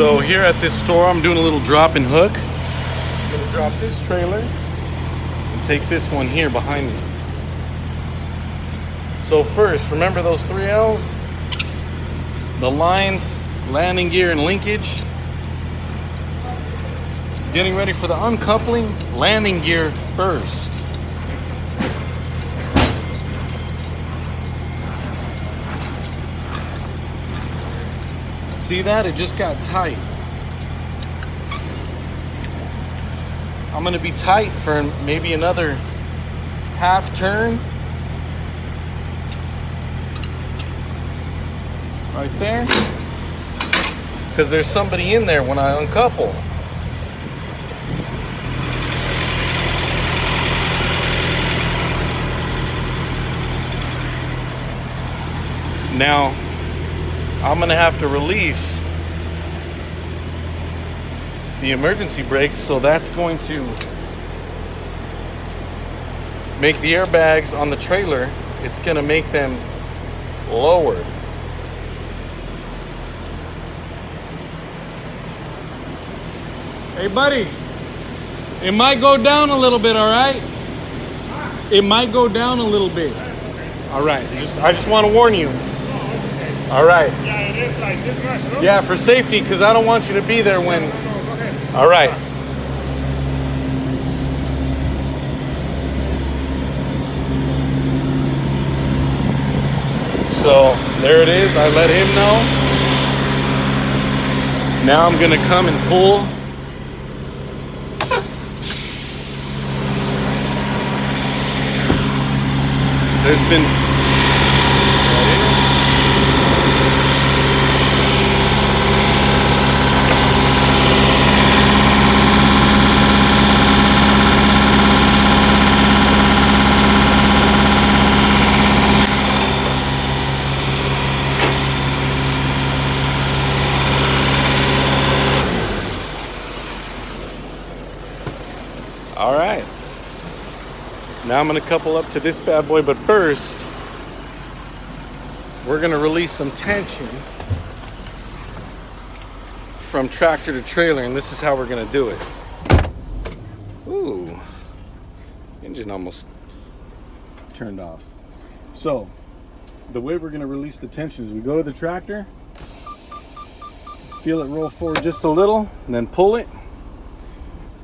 So here at this store, I'm doing a little drop and hook. I'm gonna drop this trailer and take this one here behind me. So first, remember those 3 L's? The lines, landing gear, and linkage. Getting ready for the uncoupling, landing gear first. See that? It just got tight. I'm gonna be tight for maybe another half turn. Right there. Because there's somebody in there when I uncouple. Now, I'm gonna have to release the emergency brakes, so that's going to make the airbags on the trailer, it's gonna make them lower. Hey buddy, it might go down a little bit, all right? It might go down a little bit. All right, I just want to warn you. All right. Yeah, it is like this much, no? Yeah, for safety, because I don't want you to be there when... No, go ahead. All right. So, there it is. I let him know. Now I'm going to come and pull. There's been... All right. Now I'm gonna couple up to this bad boy, but first, we're gonna release some tension from tractor to trailer, and this is how we're gonna do it. Ooh, engine almost turned off. So, the way we're gonna release the tension is we go to the tractor, feel it roll forward just a little, and then pull it.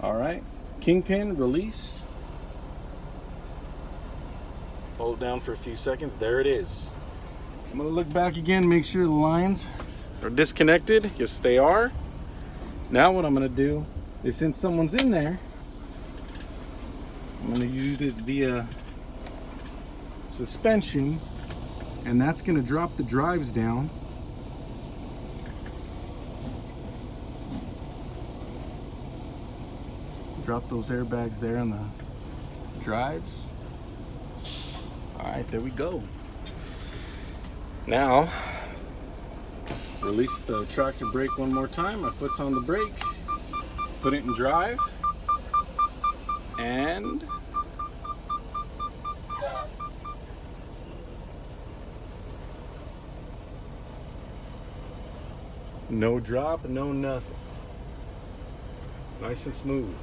All right, kingpin, release. Hold it down for a few seconds. There it is. I'm gonna look back again, make sure the lines are disconnected. Yes, they are. Now what I'm gonna do is, since someone's in there, I'm gonna use this via suspension, and that's gonna drop the drives down. Drop those airbags there on the drives. All right, there we go. Now, release the tractor brake one more time. My foot's on the brake. Put it in drive. And no drop, no nothing. Nice and smooth.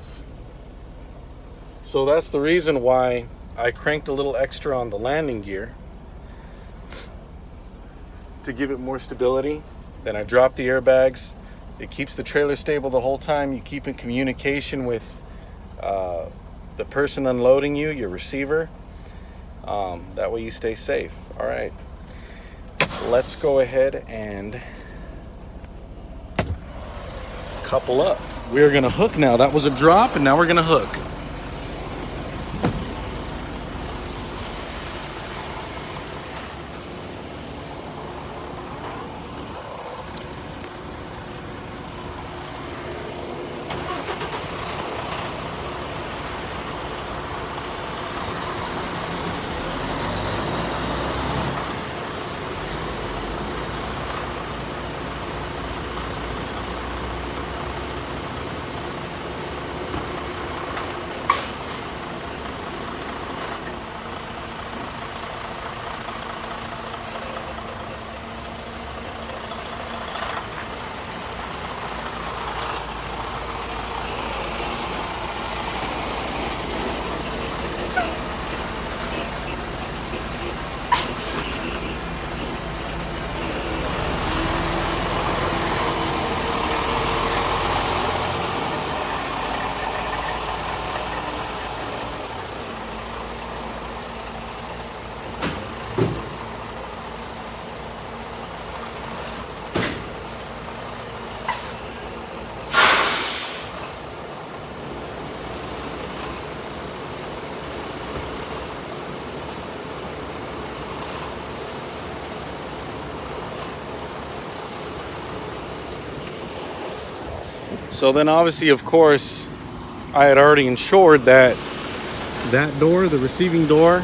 So that's the reason why I cranked a little extra on the landing gear to give it more stability. Then I dropped the airbags. It keeps the trailer stable the whole time. You keep in communication with the person unloading you, your receiver. That way you stay safe. All right, let's go ahead and couple up. We're gonna hook now. That was a drop, and now we're gonna hook. So then obviously, of course, I had already ensured that that door, the receiving door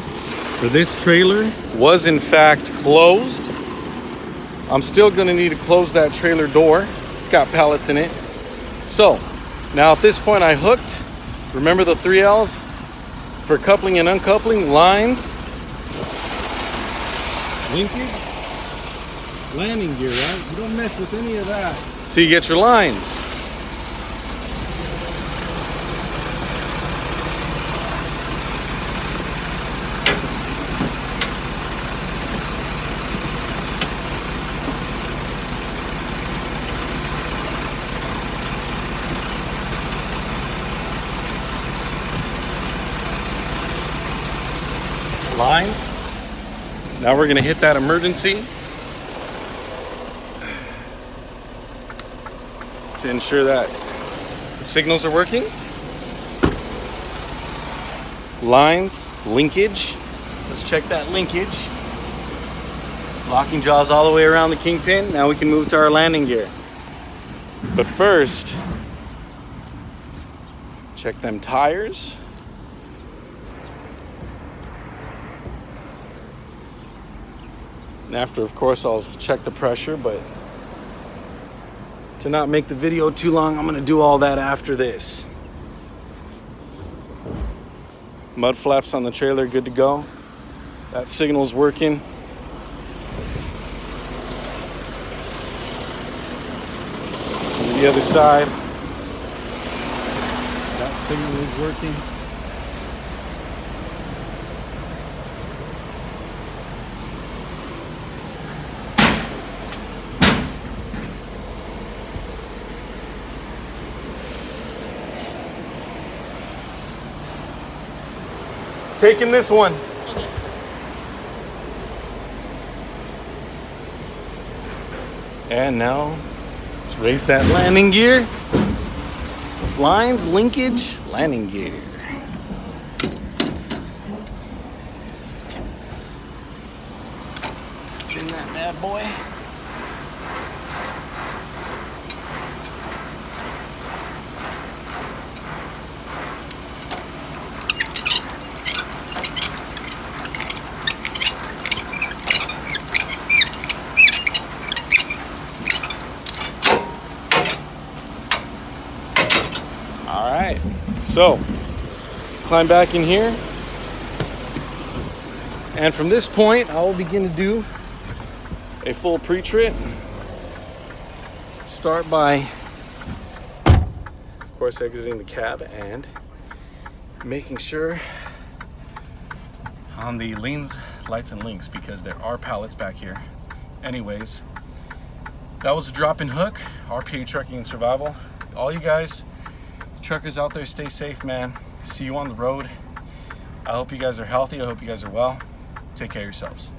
for this trailer, was in fact closed. I'm still gonna need to close that trailer door. It's got pallets in it. So now at this point I hooked, remember the 3Ls for coupling and uncoupling, lines, linkage, landing gear, right? You don't mess with any of that till you get your lines. Lines. Now we're gonna hit that emergency to ensure that the signals are working. Lines, linkage. Let's check that linkage. Locking jaws all the way around the kingpin. Now we can move to our landing gear. But first, check them tires. And after, of course, I'll check the pressure, but to not make the video too long, I'm gonna do all that after this. Mud flaps on the trailer, good to go. That signal's working. To the other side, that signal is working. Taking this one. Okay. And now let's raise that landing gear. Lines, linkage, landing gear. Spin that bad boy. All right, so let's climb back in here. And from this point, I will begin to do a full pre-trip. Start by, of course, exiting the cab and making sure on the leans, lights, and links, because there are pallets back here. Anyways, that was a drop-in hook, RPA Trucking and Survival. All you guys, truckers out there, stay safe, man. See you on the road. I hope you guys are healthy. I hope you guys are well. Take care of yourselves.